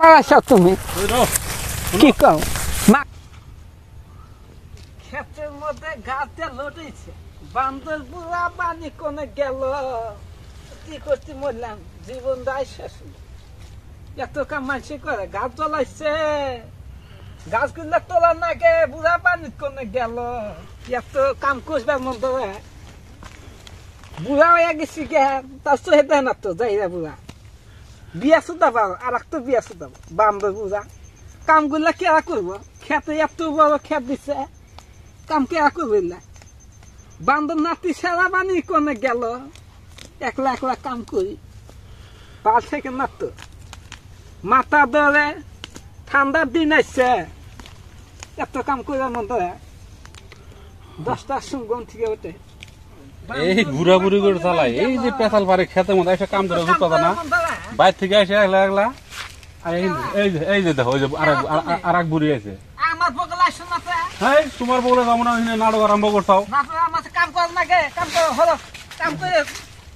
আবার আসো তুমি কি কও মা ক্ষেতের মধ্যে গাছটা লটেছে বান্দর বুড়া পানি কোনে গেল কি করতে মরলাম জীবন দায় শেষ এত কাম মানুষ করে গাছ জ্বলাইছে গাছগুলো তোলার নাগে বুড়া পানি কোনে গেল এত কাম করবার মন ধরে বুড়া হয়ে গেছি গে তার চোখে না তো যাইরা বুড়া বিয়া সুদা পাবো আর একটা বিয়া সুদা বান্দর বুড়া কামগুলা কেরা করবো খেতে এত বড় খেত দিছে কাম কেরা করবো বান্দর নাতি সেরা বানি কোনে গেল একলা একলা কাম করি পাল থেকে না তো মাথা ধরে ঠান্ডার দিন আসছে এত কাম করার মন ধরে 10টার সময় ঘুম থেকে ওঠে এই বুড়া বুড়ি করে চালাই এই যে পেছাল পারে খেতে মতো এসে কাম করে হুট না বাইরে থেকে এসে একলা একলা এই যে দেখো ওই যে আর এক বুড়ি আছে আমার বগল আসো না হ্যাঁ তোমার বলে যাবো না নাটক আরম্ভ করতাও আমার কাম কর না গে কাম করো হলো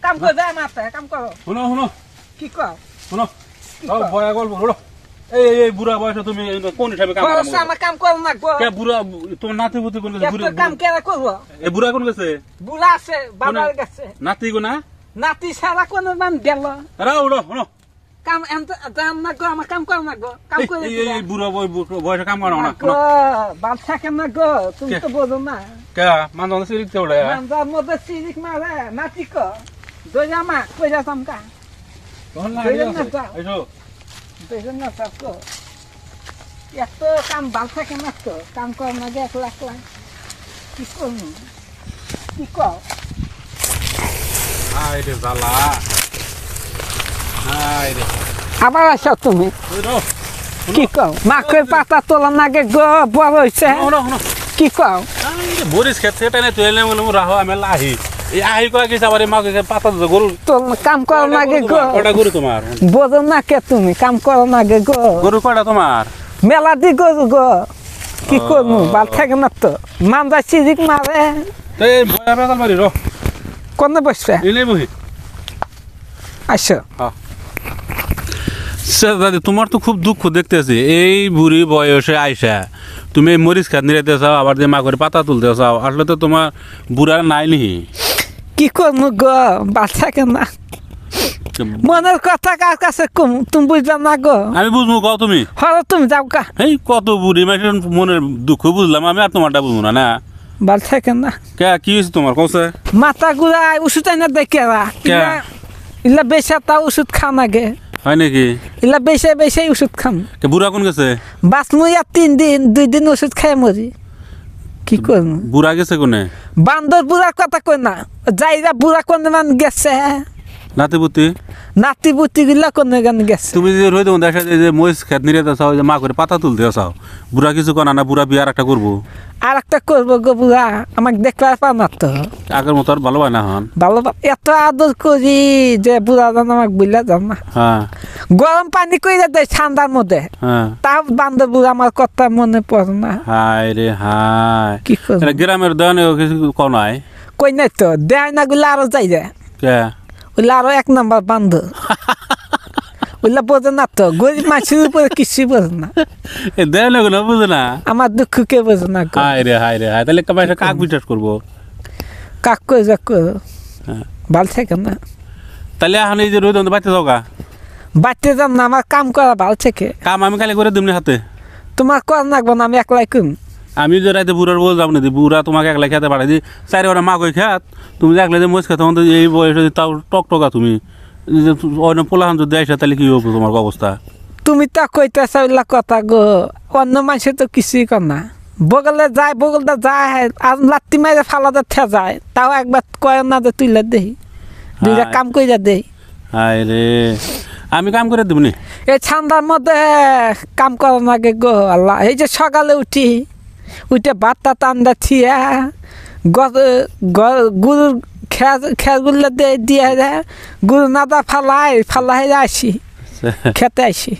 কাম করে দেয় মাথা কাম করো শুনো শুনো কি কর শুনো বয়া গল্প শুনো এই বুড়া বয়সে তুমি কোন হিসাবে কাম করো আমার কাম কর না গো কে বুড়া তোমার নাতি বুতি কোন বুড়া কাম কেরা করব এই বুড়া কোন গেছে বুড়া আছে বাবার কাছে নাতি গো না নাতি সারা কোন মান গেল আরে উড়ো শুনো কাম এত জান না গো আমার কাম কর না গো কাম করে এই বুড়া বয়সে কাম করো না গো বাল থাকে না গো তুমি তো বোঝো না কে মানজন সিরিক তো ওড়ে মানজার মধ্যে সিরিক মারে নাতি কো দইরা মা কইরা সামকা কোন না আইছো দুইজন না তাকো এত কাম বাল থাকে না তো কাম কর না গে একলা একলা কি করবো কি কর আই রে জালা আই রে আবার আসো তুমি কি কও মাকের পাতা তোলা নাগে গো বড় হইছে কি কও মরিচ খেত সেটা না তুই এলে রাহো আমি লাহি এই আহি কয় গেছে আবার মাকে পাতা দে গরু তো কাম করো নাগে গো কয়টা গরু তোমার বোঝো না কে তুমি কাম করো নাগে গো গরু কয়টা তোমার মেলা দি গরু গো কি করবো বাল থাকে না তো মানজা সিরিক মারে এই বয়া বেতাল বাড়ি র কোনে বসবে এলে বহি আসো দাদি তোমার তো খুব দুঃখ দেখতেছি এই বুড়ি বয়সে আইসা তুমি মরিচ খাত নিতে চাও আবার যে মা করে পাতা তুলতে চাও আসলে তো তোমার বুড়ার নাই নি কি করবো গো বাল থাকে না মনের কথা কার কাছে কম তুমি বুঝলাম না গো আমি বুঝবো কও তুমি হলো তুমি যাও কা এই কত বুড়ি মানুষের মনের দুঃখ বুঝলাম আমি আর তোমারটা বুঝবো না না বাল থাকে না কে কি হয়েছে তোমার কৌছে মাথা ঘুরায় ওষুধ আইনা দেখে ইলা বেশা তা ওষুধ খাও নাগে হয় নাকি ইলা বেশে ওষুধ খাম বুড়া কোন গেছে বাঁচমু আর 3 দিন 2 দিন ওষুধ খাই মরি কি করবো বুড়া গেছে কোনে বান্দর বুড়ার কথা কই না যাইরা বুড়া কোন মান গেছে নাতিপুতি নাতিপুতি গুলা কোন গান গেছে তুমি যে রই দেবো দেখা যায় যে মহিষ খেত নিয়ে চাও যে মা করে পাতা তুলতে চাও বুড়া কিছু কনা না বুড়া বিয়ার একটা করবো আর একটা করবো গো বুড়া আমাকে দেখবার পা না তো আগের মতো আর ভালো হয় না হন ভালো এত আদর করি যে বুড়া জান আমাকে বুঝলা যান না হ্যাঁ গরম পানি কইরা দেয় ঠান্ডার মধ্যে হ্যাঁ তাও বান্দর বুড়া আমার কথা মনে পড়ে না হায় রে হায় কি করবো গ্রামের দোকানে কিছু কো নাই কই নাই তো দেয় না গুলা আরো যাই যায় কে ওইলা আরো 1 নাম্বার বান্দর ওইলা বোঝে না তো গরিব মানুষের উপরে কিছুই বোঝে না দেয় না কোনো বুঝে না আমার দুঃখ কে বোঝে না হায় রে হায় তাহলে কাক বিশ্বাস করবো কাক কই যা ভাল থাকে না তাহলে এখন এই যে রোদ বাড়তে যাও গা বাড়তে যান না আমার কাম করা ভাল থেকে কাম আমি খালি করে দিমনি হাতে তোমার কর নাকবো না আমি একলাই কম আমি যে রাতে বুড়ার বল যাবো না বুড়া তোমাকে একলা খেতে পারে যে 4 ওরা মা কই খেত তুমি দেখলে যে মজ খেতে তখন এই বয়সে তাও টকটকা তুমি অন্য পোলাহান যদি আসে তাহলে কি হবে তোমার অবস্থা তুমি তা কইতেছ ওইলা কথা গো অন্য মানুষে তো কিছুই কর না বগলে যায় বগলটা যায় আর লাত্তি মাইরে ফালাতে থে যায় তাও একবার কয় না যে তুইলা দেই দুইটা কাম কইরা দেই হায় রে আমি কাম করে দেবনি এই ঠান্ডার মধ্যে কাম করার নাগে গো আল্লাহ এই যে সকালে উঠে ভাতটা টান্দা থিয়া গরুর খেরগুলো দিয়ে গরু নাদা ফালাই আসি খেতে আসি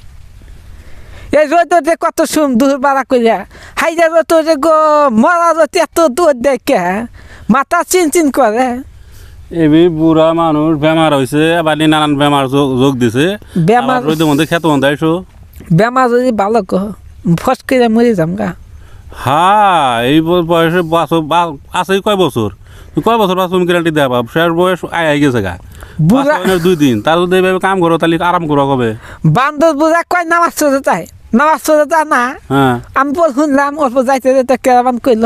এই রোদে কত সুম দূর বাড়া করিয়া হাইজা রোদে গো মরা রোদ এত দূর দেখে মাথা চিন করে এবি বুড়া মানুষ বেমার হয়েছে আবার নানান বেমার যোগ দিছে বেমার রোদের মধ্যে খেতে মধ্যে আইসো বেমার যদি ভালো কহ ফস করে মরে যাম গা। হ্যাঁ এই বয়সে আছে কয় বছর কয় বছর তুমি গ্যারান্টি দেবা শেষ বয়স আই গেছে গা বুড়া 2 দিন তার যদি এইভাবে কাম করো তাহলে আরাম করো কবে বান্দর বুড়া কয় নামাজ পড়ে যায় নামাজ পড়ে যায় না। হ্যাঁ আমি পর শুনলাম অল্প যাইতে যাইতে কেরাবান কইল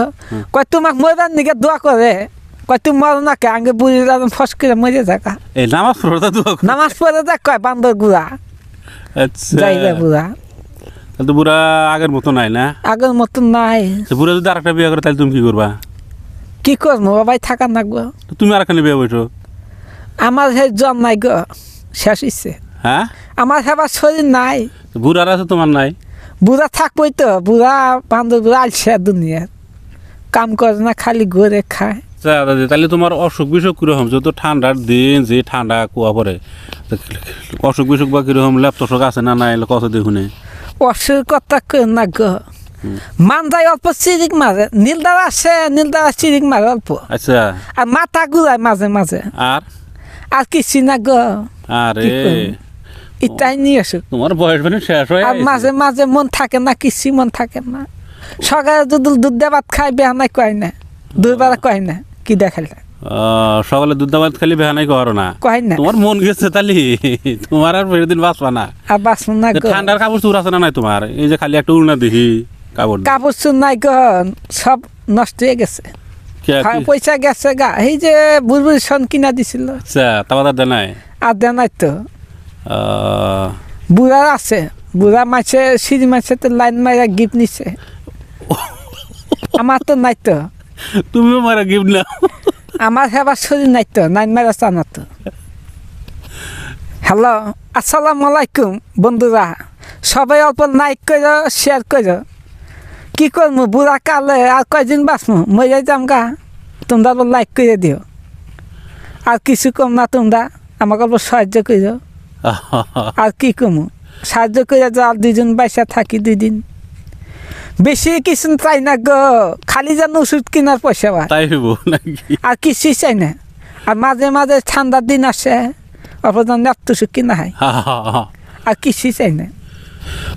কয় তোমাক মরার নিকে দোয়া করে কয় তুমি মরো না কে আগে বুড়ি ফস করে মরে যাকা এই নামাজ পড়তে তো নামাজ পড়ে যায় কয় বান্দর গুড়া আচ্ছা যাইবে বুড়া তাহলে তো বুড়া আগের মতো নাই না আগের মতন নাই। বুড়া যদি আরেকটা বিয়ে করে তাহলে তুমি কি করবা কি করবো বাবাই থাকা নাগবো তো তুমি আরেকখানে বিয়ে বসো আমার সেই জন নাই গো শেষ ইচ্ছে হ্যাঁ আমার হেবার শরীর নাই বুড়ার আছে তোমার নাই বুড়া থাকবোই তো বুড়া বান্দর বুড়া আলসে দুনিয়ার কাম করে না খালি ঘরে খায়। আচ্ছা দাদি তাহলে তোমার অসুখ বিসুখ কিরকম যত ঠান্ডার দিন যে ঠান্ডা কুয়া পরে অসুখ বিসুখ বা কিরকম ল্যাপটসক আছে না নাই কত দেখুনে অসুর কথা কই না গো মান যায় অল্প চিরিক মারে নীলদার আসে নীলদার চিরিক মারে অল্প আচ্ছা আর মাথা ঘুরায় মাঝে মাঝে আর আর কিছু না গো আরে এটাই নিয়ে আসুক তোমার বয়স মানে শেষ হয়ে আর মাঝে মাঝে মন থাকে না কিছু মন থাকে না সকালে যদি দুধ দিয়ে ভাত খাই বেহানাই কয় না দুইবার কয় না কি দেখালে সকালে দুধ দাবাত খালি বেহানাই করো না কয় না তোমার মন গেছে তাহলে তোমার আর বেশি বাঁচবা না আর বাঁচব না গো ঠান্ডার কাপড় চুর আছে না নাই তোমার এই যে খালি একটা উড়না দেখি কাপড় কাপড় চুর নাই গো সব নষ্ট হয়ে গেছে পয়সা গেছে গা এই যে বুড়বুড়ি সন কিনা দিছিল আচ্ছা তারপর দেয় নাই আর দেয় নাই তো বুড়া আছে বুড়া মাছে সিঁড়ি মাছে তো লাইন মারা গিফট নিছে আমার তো নাই তো তুমিও মারা গিফট নাও আমার হেবার শরীর নাই তো লাইন মারা চানা তো। হ্যালো আসসালামু আলাইকুম বন্ধুরা সবাই অল্প লাইক করো শেয়ার করো কি করবো বুড়া কালে আর কয়দিন বাঁচবো মরে যাম গা তোমরা লাইক করে দিও আর কিছু কম না তোমরা আমাকে অল্প সাহায্য করো আর কি কমু সাহায্য করে যাও আর 2 জন বাইসা থাকি 2 দিন বেশি কিছু চাই না গো খালি যেন ওষুধ কেনার পয়সা তাই হইব নাকি আর কিছুই চাই না আর মাঝে মাঝে ঠান্ডার দিন আসে অল্প যেন একটু ওষুধ কিনা হয় আর কিছুই চাই না।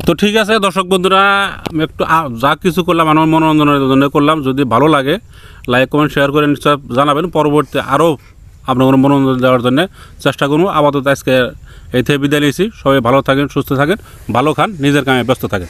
তো ঠিক আছে দর্শক বন্ধুরা আমি একটু যা কিছু করলাম আমার মনোরঞ্জনের জন্য করলাম যদি ভালো লাগে লাইক কমেন্ট শেয়ার করে নিশ্চয় জানাবেন পরবর্তী আরও আপনাদের মনোরঞ্জন দেওয়ার জন্য চেষ্টা করবো আপাতত আজকে এই থেকে বিদায় নিয়েছি সবাই ভালো থাকেন সুস্থ থাকেন ভালো খান নিজের কামে ব্যস্ত থাকেন।